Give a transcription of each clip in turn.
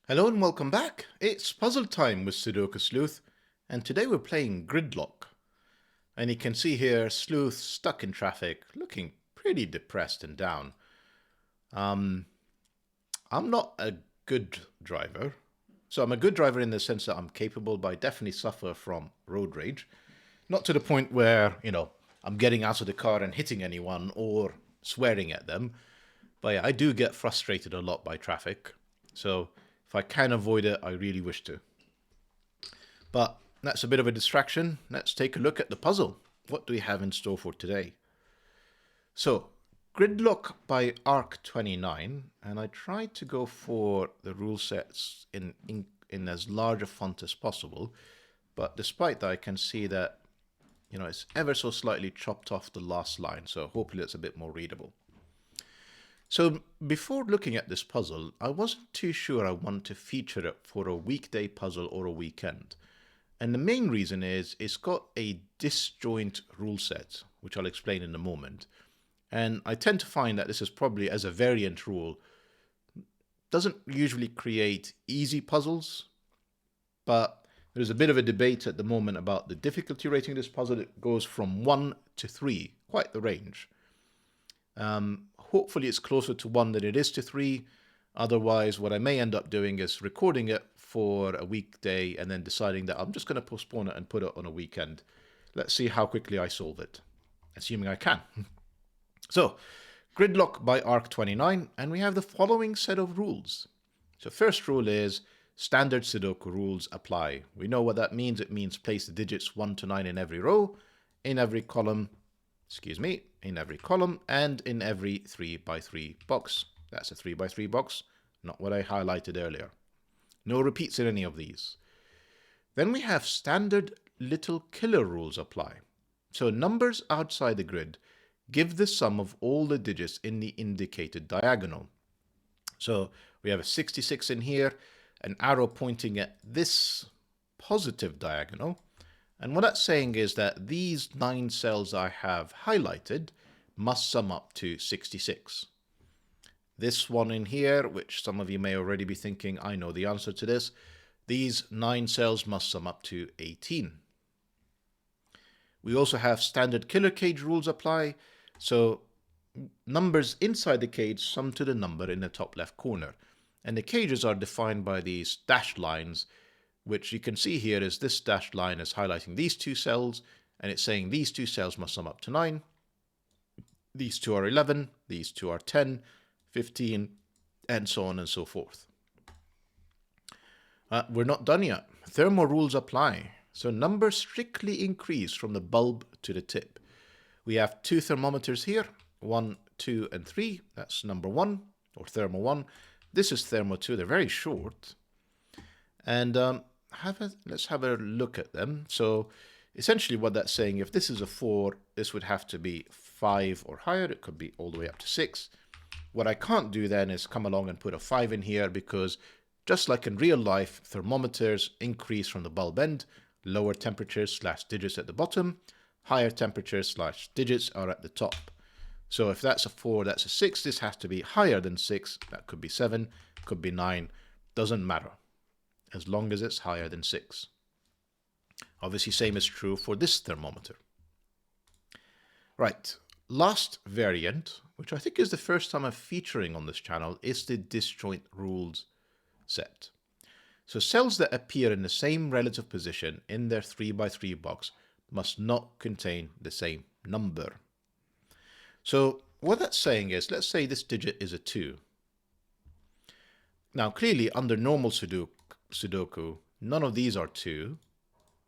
Hello and welcome back. It's puzzle time with Sudoku Sleuth, and today we're playing Gridlock. And you can see here Sleuth stuck in traffic, looking pretty depressed and down. I'm not a good driver. So I'm a good driver in the sense that I'm capable, but I definitely suffer from road rage. Not to the point where, I'm getting out of the car and hitting anyone or swearing at them. But yeah, I do get frustrated a lot by traffic. So if I can avoid it, I really wish to. But that's a bit of a distraction. Let's take a look at the puzzle. What do we have in store for today? So, Gridlock by Arc29, and I tried to go for the rule sets in as large a font as possible, but despite that I can see that it's ever so slightly chopped off the last line, so hopefully it's a bit more readable. So before looking at this puzzle, I wasn't too sure I wanted to feature it for a weekday puzzle or a weekend. And the main reason is it's got a disjoint rule set, which I'll explain in a moment. And I tend to find that this is probably, as a variant rule, doesn't usually create easy puzzles, but there's a bit of a debate at the moment about the difficulty rating of this puzzle. It goes from 1 to 3, quite the range. Hopefully it's closer to 1 than it is to 3. Otherwise, what I may end up doing is recording it for a weekday and then deciding that I'm just going to postpone it and put it on a weekend. Let's see how quickly I solve it, assuming I can. So, Gridlock by Arc29, and we have the following set of rules. So first rule is standard Sudoku rules apply. We know what that means. It means place the digits 1 to 9 in every row, in every column, in every column, and in every 3x3 box. That's a 3x3 box, not what I highlighted earlier. No repeats in any of these. Then we have standard little killer rules apply. So numbers outside the grid give the sum of all the digits in the indicated diagonal. So we have a 66 in here, an arrow pointing at this positive diagonal. And what that's saying is that these 9 cells I have highlighted must sum up to 66. This one in here, which some of you may already be thinking, I know the answer to this, these 9 cells must sum up to 18. We also have standard killer cage rules apply, so numbers inside the cage sum to the number in the top left corner. And the cages are defined by these dashed lines, which you can see here is this dashed line is highlighting these 2 cells, and it's saying these 2 cells must sum up to 9. These 2 are 11, these 2 are 10, 15, and so on and so forth. We're not done yet. Thermo rules apply. So numbers strictly increase from the bulb to the tip. We have 2 thermometers here, 1, 2, and 3. That's number 1, or Thermo 1. This is Thermo 2. They're very short. And let's have a look at them. So essentially what that's saying, if this is a 4, this would have to be 5 or higher. It could be all the way up to 6. What I can't do then is come along and put a 5 in here, because just like in real life, thermometers increase from the bulb end. Lower temperatures / digits at the bottom. Higher temperatures / digits are at the top. So if that's a 4, that's a 6. This has to be higher than 6. That could be 7, could be 9. Doesn't matter, as long as it's higher than 6. Obviously, same is true for this thermometer. Right, last variant, which I think is the first time I'm featuring on this channel, is the disjoint rules set. So cells that appear in the same relative position in their 3x3 box must not contain the same number. So what that's saying is, let's say this digit is a 2. Now clearly under normal Sudoku, none of these are 2.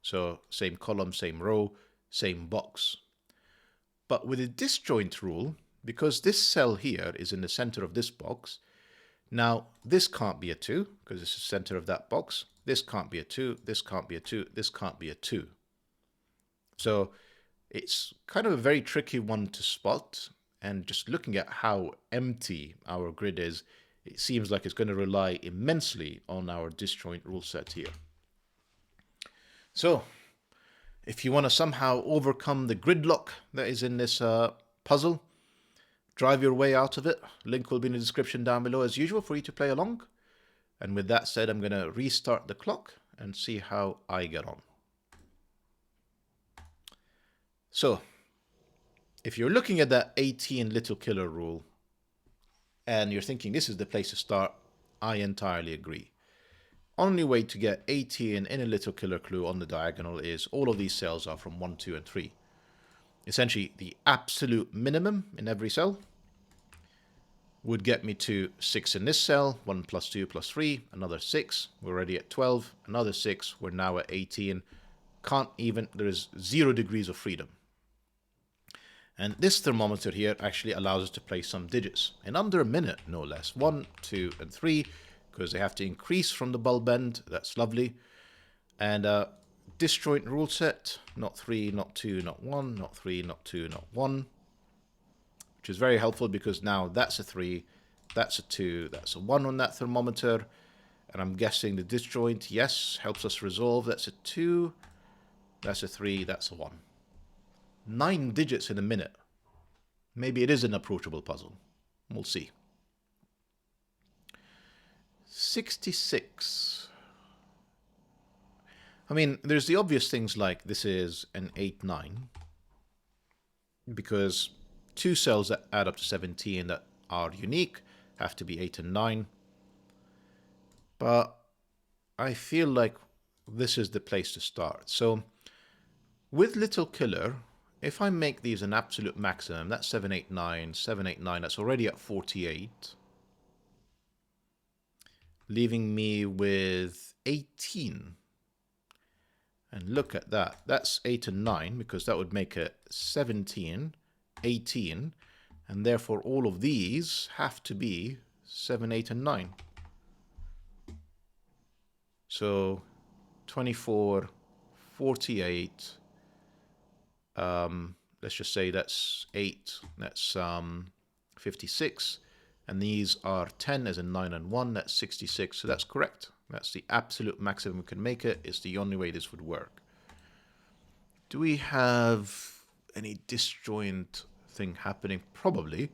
So same column, same row, same box. But with a disjoint rule, because this cell here is in the center of this box, now this can't be a 2 because it's the center of that box. This can't be a 2, this can't be a 2, this can't be a 2. So it's kind of a very tricky one to spot, and just looking at how empty our grid is, it seems like it's going to rely immensely on our disjoint rule set here. So if you want to somehow overcome the gridlock that is in this puzzle, drive your way out of it. Link will be in the description down below as usual for you to play along. And with that said, I'm going to restart the clock and see how I get on. So, if you're looking at that 18 little killer rule, and you're thinking this is the place to start, I entirely agree. Only way to get 18 in a little killer clue on the diagonal is all of these cells are from 1, 2, and 3. Essentially, the absolute minimum in every cell would get me to 6 in this cell, 1 plus 2 plus 3, another 6, we're already at 12, another 6, we're now at 18. Can't even, there is 0 degrees of freedom. And this thermometer here actually allows us to place some digits in under a minute, no less. 1, 2, and 3, because they have to increase from the bulb end. That's lovely. And disjoint rule set, not 3, not 2, not 1, not 3, not 2, not 1. Which is very helpful because now that's a 3, that's a 2, that's a 1 on that thermometer. And I'm guessing the disjoint, yes, helps us resolve. That's a 2, that's a 3, that's a 1. 9 digits in a minute. Maybe it is an approachable puzzle. We'll see. 66. I mean, there's the obvious things like this is an 8, 9. Because 2 cells that add up to 17 that are unique have to be 8 and 9. But I feel like this is the place to start. So with Little Killer, if I make these an absolute maximum, that's 7, 8, 9, 7, 8, 9, that's already at 48. Leaving me with 18. And look at that. That's 8 and 9, because that would make it 17, 18. And therefore all of these have to be 7, 8, and 9. So 24, 48... let's just say that's 8, that's 56, and these are 10 as in 9 and 1, that's 66, so that's correct. That's the absolute maximum we can make it. It's the only way this would work. Do we have any disjoint thing happening? Probably,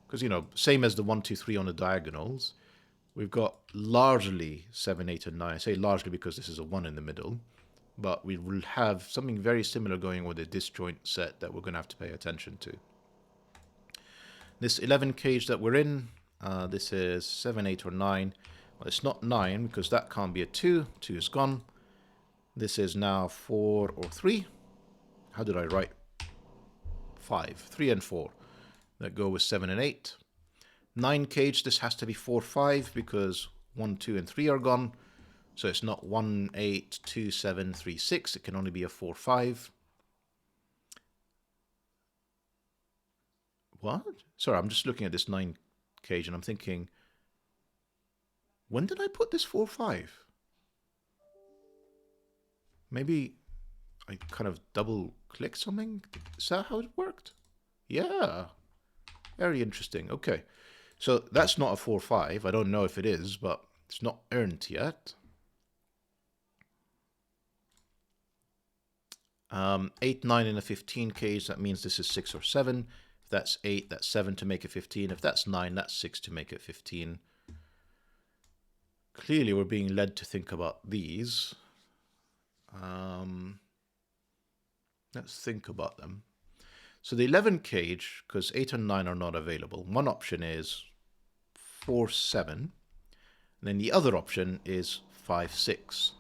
because, you know, same as the 1, 2, 3 on the diagonals, we've got largely 7, 8, and 9. I say largely because this is a 1 in the middle. But we will have something very similar going with a disjoint set that we're going to have to pay attention to. This 11 cage that we're in, this is 7, 8, or 9. Well, it's not 9 because that can't be a 2. 2 is gone. This is now 4 or 3. How did I write? 5. 3 and 4. That go with 7 and 8. 9 cage, this has to be 4, 5 because 1, 2, and 3 are gone. So it's not 1, 8, 2, 7, 3, 6. It can only be a 4, 5. What? Sorry, I'm just looking at this 9 cage and I'm thinking, when did I put this 4, 5? Maybe I kind of double clicked something? Is that how it worked? Yeah. Very interesting. Okay. So that's not a 4, 5. I don't know if it is, but it's not earned yet. 8, 9 in a 15 cage, that means this is 6 or 7. If that's 8, that's 7 to make it 15. If that's 9, that's 6 to make it 15. Clearly, we're being led to think about these. Let's think about them. So the 11 cage, because 8 and 9 are not available, one option is 4, 7. And then the other option is 5, 6.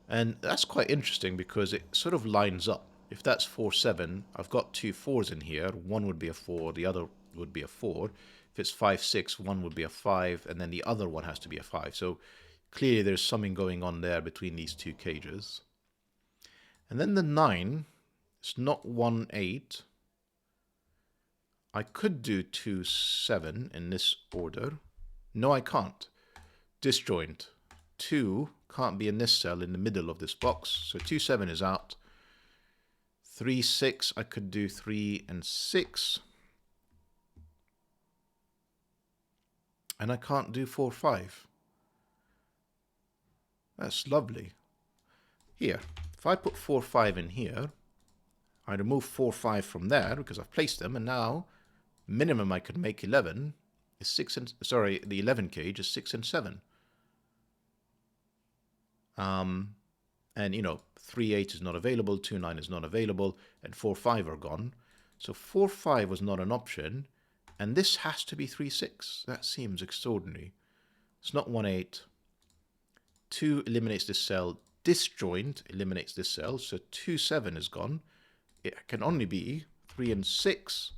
And that's quite interesting because it sort of lines up. If that's 4, 7, I've got 2 4s in here. One would be a 4, the other would be a 4. If it's 5, 6, one would be a 5, and then the other one has to be a 5. So clearly there's something going on there between these 2 cages. And then the 9, it's not 1, 8. I could do 2, 7 in this order. No, I can't. Disjoint. 2 can't be in this cell in the middle of this box. So 2, 7 is out. 3, 6, I could do 3 and 6. And I can't do 4, 5. That's lovely. Here, if I put 4, 5 in here, I remove 4, 5 from there because I've placed them, and now minimum I could make 11 is 6 and... Sorry, the 11 cage is 6 and 7. And, you know, 3-8 is not available, 2-9 is not available, and 4-5 are gone. So 4-5 was not an option, and this has to be 3-6. That seems extraordinary. It's not 1-8. 2 eliminates this cell. Disjoint eliminates this cell, so 2-7 is gone. It can only be 3 and 6,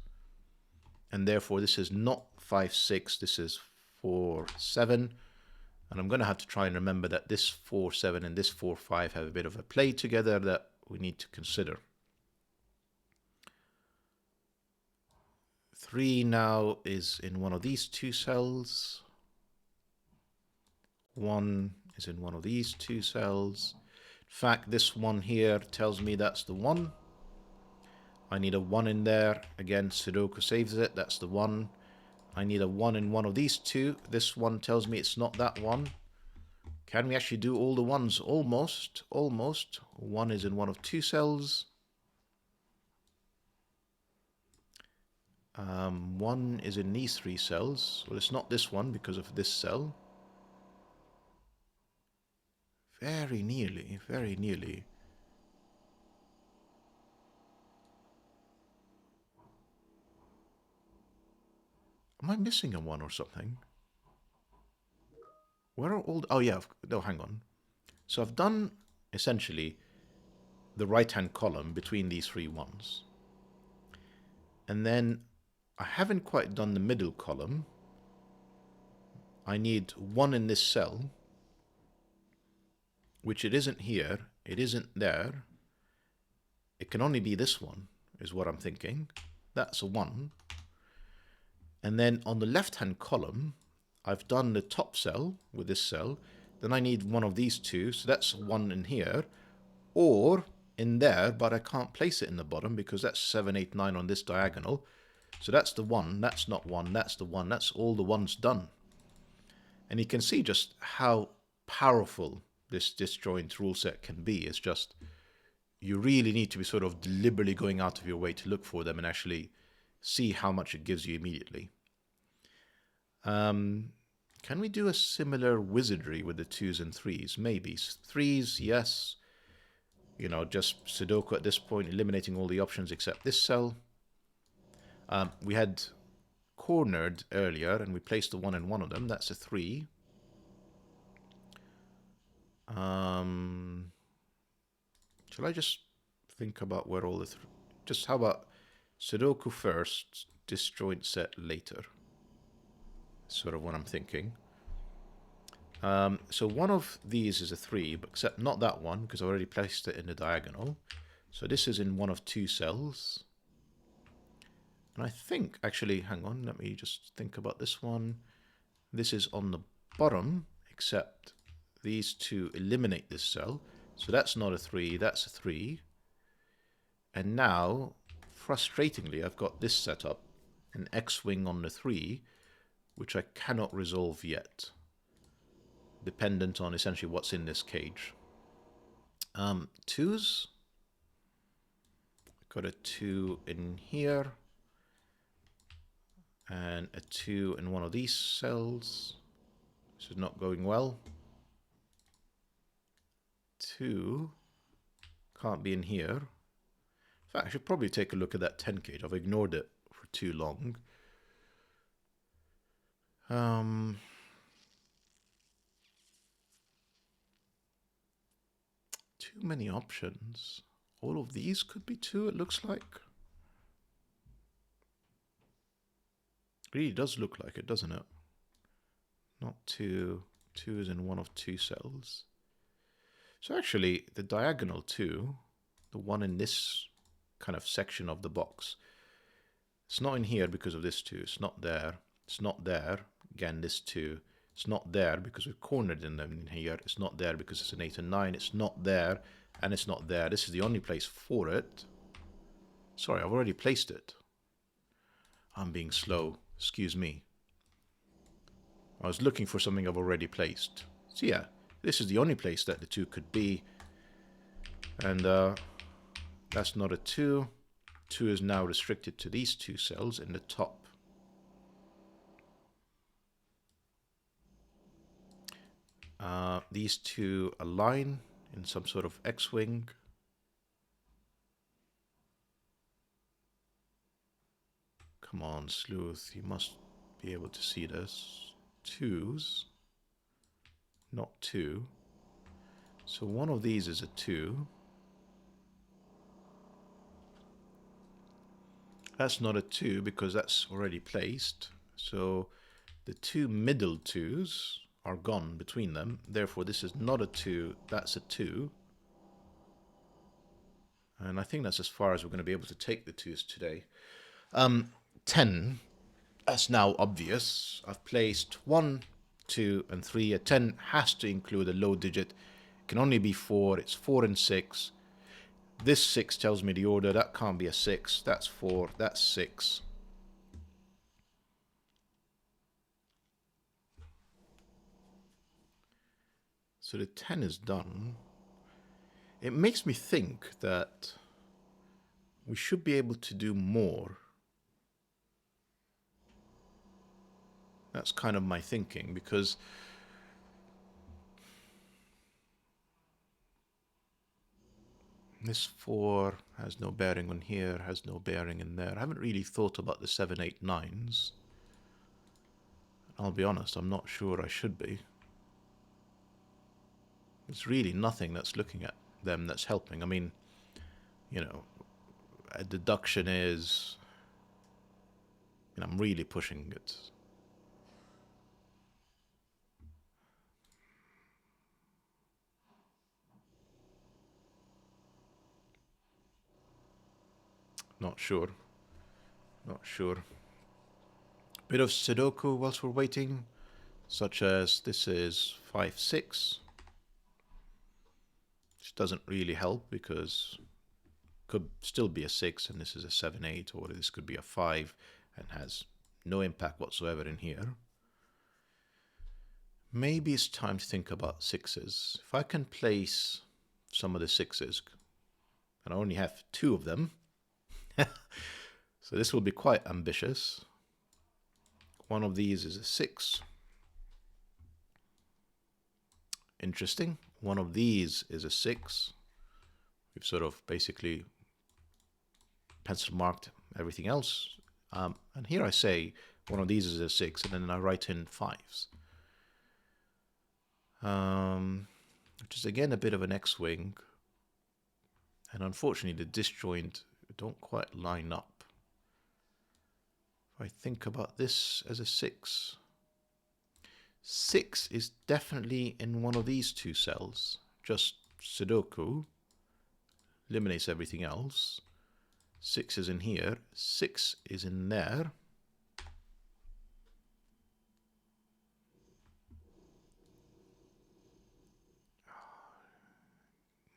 and therefore this is not 5-6, this is 4-7. And I'm going to have to try and remember that this 4-7 and this 4-5 have a bit of a play together that we need to consider. 3 now is in one of these two cells. 1 is in one of these two cells. In fact, this one here tells me that's the 1. I need a 1 in there. Again, Sudoku saves it. That's the 1. I need a 1 in one of these two. This one tells me it's not that one. Can we actually do all the ones? Almost. Almost. 1 is in one of two cells. 1 is in these 3 cells. Well, it's not this one because of this cell. Very nearly. Very nearly. Am I missing a 1 or something? Where are all... Oh, yeah. No, hang on. So I've done, essentially, the right-hand column between these 3 ones. And then I haven't quite done the middle column. I need 1 in this cell, which it isn't here. It isn't there. It can only be this one, is what I'm thinking. That's a 1. And then on the left-hand column, I've done the top cell with this cell. Then I need one of these two, so that's 1 in here. Or in there, but I can't place it in the bottom because that's 7, 8, 9 on this diagonal. So that's the 1, that's not 1, that's the 1, that's all the ones done. And you can see just how powerful this disjoint rule set can be. It's just, you really need to be sort of deliberately going out of your way to look for them and actually see how much it gives you immediately. Can we do a similar wizardry with the 2s and 3s? Maybe. 3s, yes. You know, just Sudoku at this point, eliminating all the options except this cell. We had cornered earlier, and we placed a 1 in one of them. That's a 3. Shall I just think about where all the... Just how about Sudoku first, disjoint set later? Sort of what I'm thinking. So one of these is a 3, but except not that one, because I already placed it in the diagonal. So this is in one of 2 cells. And I think, actually, hang on, let me just think about this one. This is on the bottom, except these 2 eliminate this cell. So that's not a 3, that's a 3. And now, frustratingly, I've got this set up, an X-wing on the 3, which I cannot resolve yet, dependent on essentially what's in this cage. 2s. Got a 2 in here, and a 2 in one of these cells. This is not going well. 2 can't be in here. In fact, I should probably take a look at that 10 cage. I've ignored it for too long. Too many options. All of these could be 2, it looks like. Really does look like it, doesn't it? Not 2. 2 is in one of 2 cells. So actually, the diagonal 2, the one in this kind of section of the box, it's not in here because of this 2. It's not there. It's not there. Again, this 2. It's not there because we've cornered in them in here. It's not there because it's an 8 and 9. It's not there, and it's not there. This is the only place for it. Sorry, I've already placed it. I'm being slow. Excuse me. I was looking for something I've already placed. So yeah, this is the only place that the 2 could be. And that's not a 2. 2 is now restricted to these 2 cells in the top. These two align in some sort of X-wing. Come on, Sleuth, you must be able to see this. Twos, not two. So one of these is a 2. That's not a 2 because that's already placed. So the two middle 2s are gone between them. Therefore, this is not a 2, that's a 2. And I think that's as far as we're going to be able to take the 2s today. 10, that's now obvious. I've placed 1, 2, and 3. A 10 has to include a low digit. It can only be 4. It's 4 and 6. This 6 tells me the order. That can't be a 6. That's 4. That's 6. So the 10 is done. It makes me think that we should be able to do more. That's kind of my thinking, because this 4 has no bearing on here, has no bearing in there. I haven't really thought about the 7, 8, 9s. I'll be honest, I'm not sure I should be. There's really nothing that's looking at them that's helping. I mean, you know, a deduction is... And I'm really pushing it. Not sure. Not sure. Bit of Sudoku whilst we're waiting, such as this is 5, 6. Which doesn't really help because could still be a 6 and this is a 7, 8, or this could be a 5 and has no impact whatsoever in here. Maybe it's time to think about 6s. If I can place some of the 6s, and I only have 2 of them, so this will be quite ambitious. One of these is a 6. Interesting. One of these is a 6. We've sort of basically pencil marked everything else. And here I say one of these is a 6, and then I write in 5s. Which is again a bit of an X-wing. And unfortunately the disjoint don't quite line up. If I think about this as a 6, 6 is definitely in one of these 2 cells. Just Sudoku eliminates everything else. 6 is in here. 6 is in there.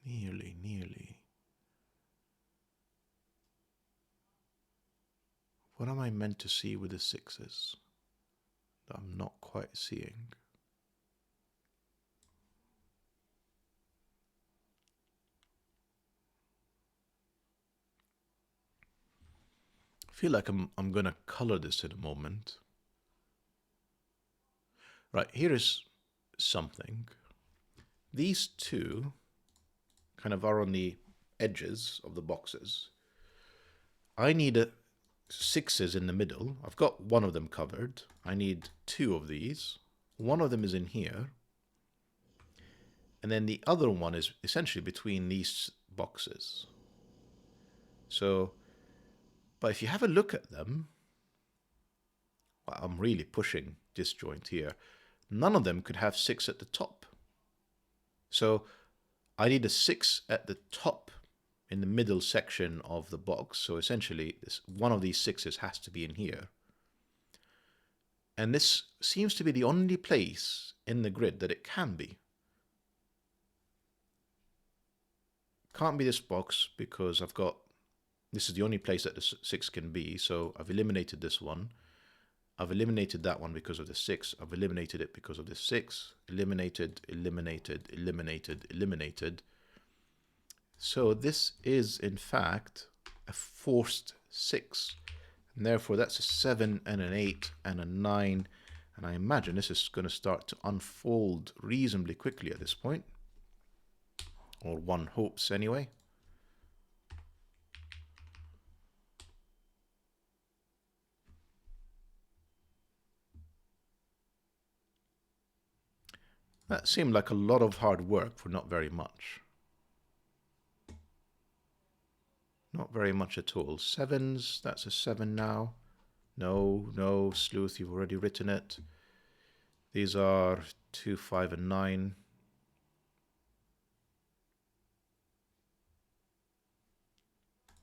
Nearly. What am I meant to see with the 6s that I'm not quite seeing? I feel like I'm going to color this in a moment. Right, here is something. These 2 kind of are on the edges of the boxes. I need a 6s in the middle. I've got one of them covered. I need 2 of these. One of them is in here. And then the other one is essentially between these boxes. So, but if you have a look at them, well, I'm really pushing disjoint here. None of them could have 6 at the top. So I need a 6 at the top in the middle section of the box. So essentially, one of these 6s has to be in here. And this seems to be the only place in the grid that it can be. Can't be this box because this is the only place that the 6 can be. So I've eliminated this one. I've eliminated that one because of the 6. I've eliminated it because of the 6. Eliminated. So this is, in fact, a forced 6. And therefore, that's a 7 and an 8 and a 9 And I imagine this is going to start to unfold reasonably quickly at this point. Or one hopes anyway. That seemed like a lot of hard work for not very much. Not very much at all. Sevens, that's a 7 now. No, no, Sleuth, you've already written it. These are 2, 5, and 9.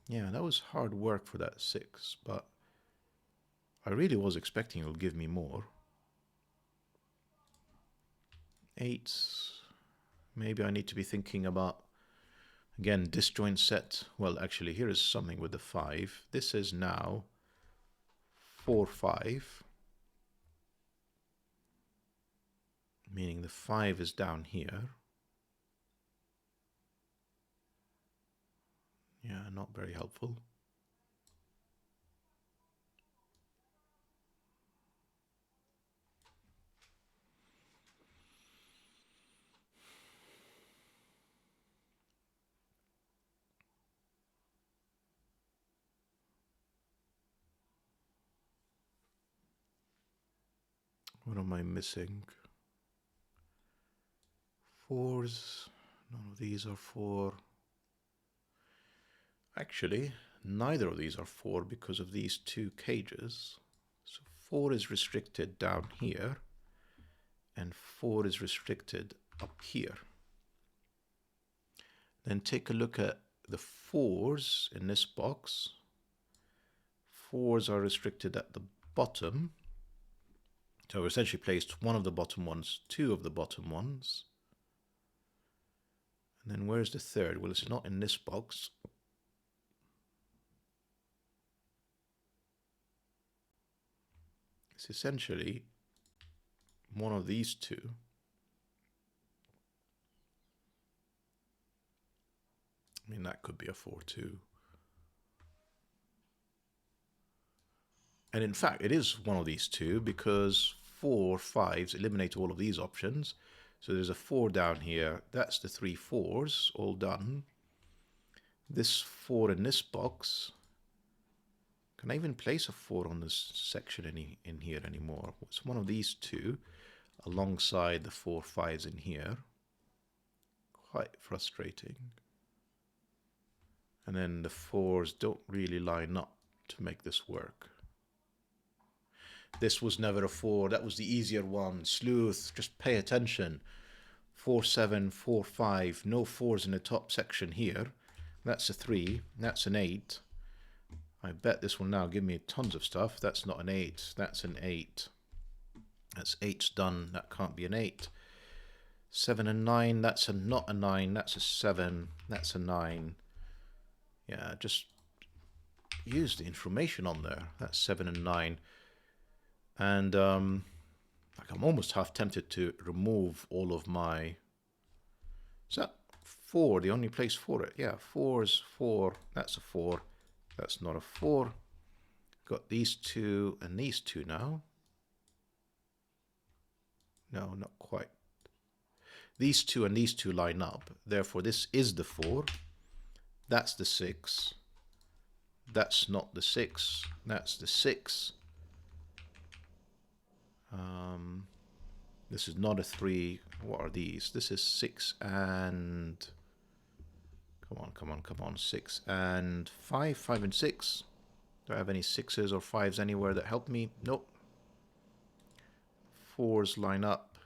Yeah, that was hard work for that 6, but I really was expecting it would give me more. 8s. Maybe I need to be thinking about, again, disjoint set. Well, actually, here is something with the 5. This is now 4, 5. Meaning the 5 is down here. Yeah, not very helpful. What am I missing? 4s. None of these are 4. Actually, neither of these are 4 because of these 2 cages. So 4 is restricted down here, and 4 is restricted up here. Then take a look at the 4s in this box. 4s are restricted at the bottom. So we essentially placed one of the bottom ones, 2 of the bottom ones. And then where's the third? Well, it's not in this box. It's essentially one of these 2. I mean, that could be a 4 too. And in fact, it is one of these 2 because 4 5s eliminate all of these options. So there's a 4 down here. That's the 3 4s all done. This 4 in this box. Can I even place a 4 on this section in here anymore? It's one of these 2 alongside the 4 5s in here. Quite frustrating. And then the 4s don't really line up to make this work. This was never a 4. That was the easier one. Sleuth, just pay attention. 4 7, 4 5. No 4s in the top section here. That's a 3. That's an 8. I bet this will now give me tons of stuff. That's not an 8. That's an 8. That's 8's done. That can't be an 8. 7 and 9. That's not a 9. That's a 7. That's a 9. Yeah, just use the information on there. That's 7 and 9. And like I'm almost half tempted to remove all of my... Is that 4? The only place for it? Yeah, 4 is 4. That's a 4. That's not a 4. Got these 2 and these 2 now. No, not quite. These 2 and these 2 line up. Therefore, this is the 4. That's the 6. That's not the 6. That's the 6. This is not a 3. What are these? This is 6 and... Come on, come on, come on. 6 and 5. 5 and 6. Do I have any 6s or 5s anywhere that help me? Nope. 4s line up.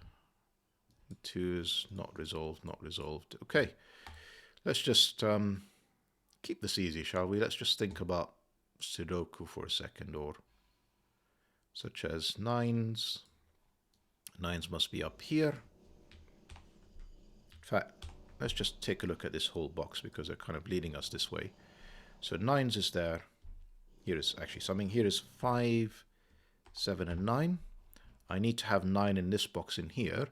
2s not resolved, not resolved. Okay. Let's just keep this easy, shall we? Let's just think about Sudoku for a second, or such as 9s. 9s must be up here. In fact, let's just take a look at this whole box because they're kind of leading us this way. So 9s is there. Here is actually something. Here is 5, 7, and 9. I need to have 9 in this box in here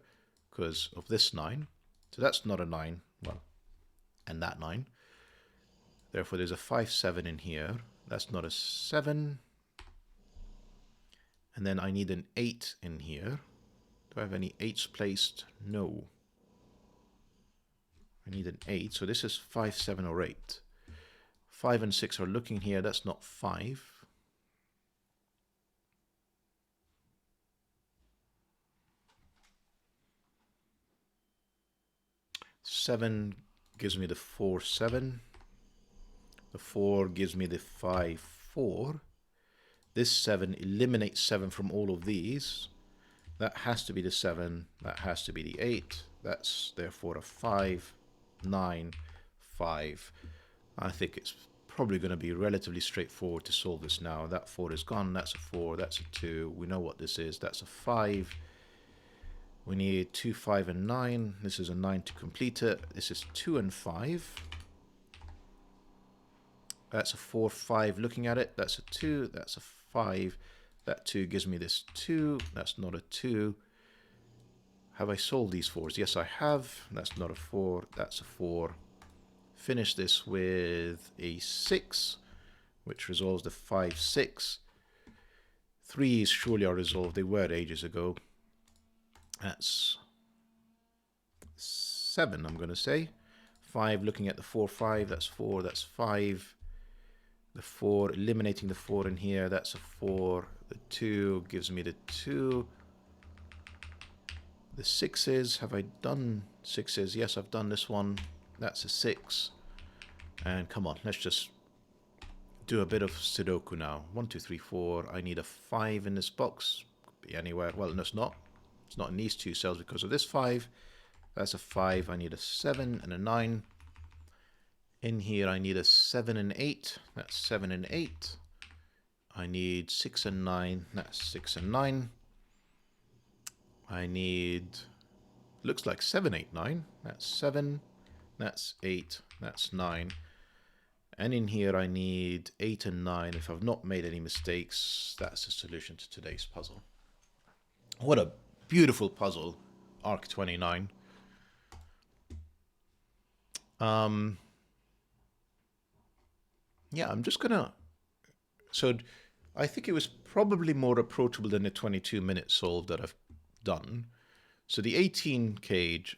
because of this 9. So that's not a 9. Well, and that 9. Therefore, there's a 5, 7 in here. That's not a 7. And then I need an 8 in here. Do I have any 8s placed? No. I need an 8. So this is 5, 7, or 8. 5 and 6 are looking here. That's not 5. 7 gives me the 4, 7. The 4 gives me the 5, 4. This 7 eliminates 7 from all of these. That has to be the 7. That has to be the 8. That's therefore a 5, 9, 5. I think it's probably going to be relatively straightforward to solve this now. That 4 is gone. That's a 4. That's a 2. We know what this is. That's a 5. We need 2, 5, and 9. This is a 9 to complete it. This is 2 and 5. That's a 4, 5 looking at it. That's a 2. That's a 5. That 2 gives me this 2. That's not a 2. Have I solved these 4s? Yes, I have. That's not a 4. That's a 4. Finish this with a 6, which resolves the 5, 6. 3s surely are resolved. They were ages ago. That's 7, I'm going to say. 5 looking at the 4, 5. That's 4. That's 5. The 4, eliminating the 4 in here. That's a 4. The 2 gives me the 2. The 6s. Have I done 6s? Yes, I've done this one. That's a 6. And come on, let's just do a bit of Sudoku now. 1, 2, 3, 4. I need a 5 in this box. Could be anywhere. Well, no, it's not. It's not in these two cells because of this 5. That's a 5. I need a 7 and a 9. In here, I need a 7 and 8. That's 7 and 8. I need 6 and 9. That's 6 and 9. I need, looks like 7, 8, 9. That's 7. That's 8. That's 9. And in here, I need 8 and 9. If I've not made any mistakes, that's the solution to today's puzzle. What a beautiful puzzle, Arc 29. Yeah, I'm just gonna, so I think it was probably more approachable than the 22-minute solve that I've done. So the 18 cage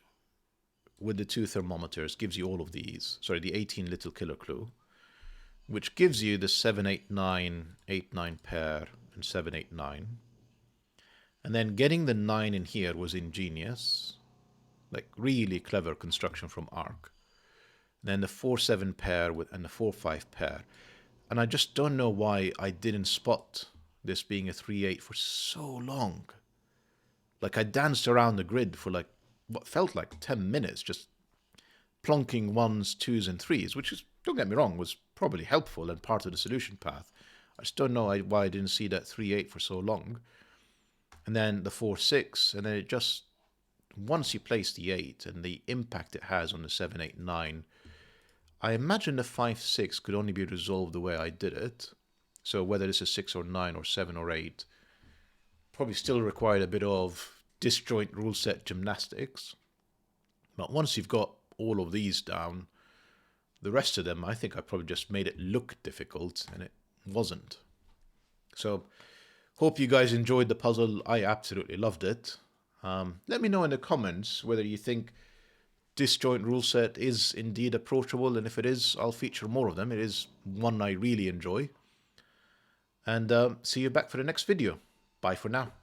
with the 2 thermometers gives you all of these. Sorry, the 18 little killer clue, which gives you the 7, 8, 9, 8, 9 pair, and 7, 8, 9. And then getting the 9 in here was ingenious. Like, really clever construction from Arc. Then the 4, 7 pair and the 4, 5 pair. And I just don't know why I didn't spot this being a 3, 8 for so long. Like, I danced around the grid for like what felt like 10 minutes, just plonking 1s, 2s, and 3s, which is, don't get me wrong, was probably helpful and part of the solution path. I just don't know why I didn't see that 3, 8 for so long. And then the 4, 6, and then it just, once you place the 8 and the impact it has on the 7, 8, 9, I imagine the 5, 6 could only be resolved the way I did it. So whether this is 6 or 9 or 7 or 8, probably still required a bit of disjoint rule set gymnastics. But once you've got all of these down, the rest of them, I think I probably just made it look difficult, and it wasn't. So, hope you guys enjoyed the puzzle. I absolutely loved it. Let me know in the comments whether you think disjoint rule set is indeed approachable, and if it is, I'll feature more of them. It is one I really enjoy. And see you back for the next video. Bye for now.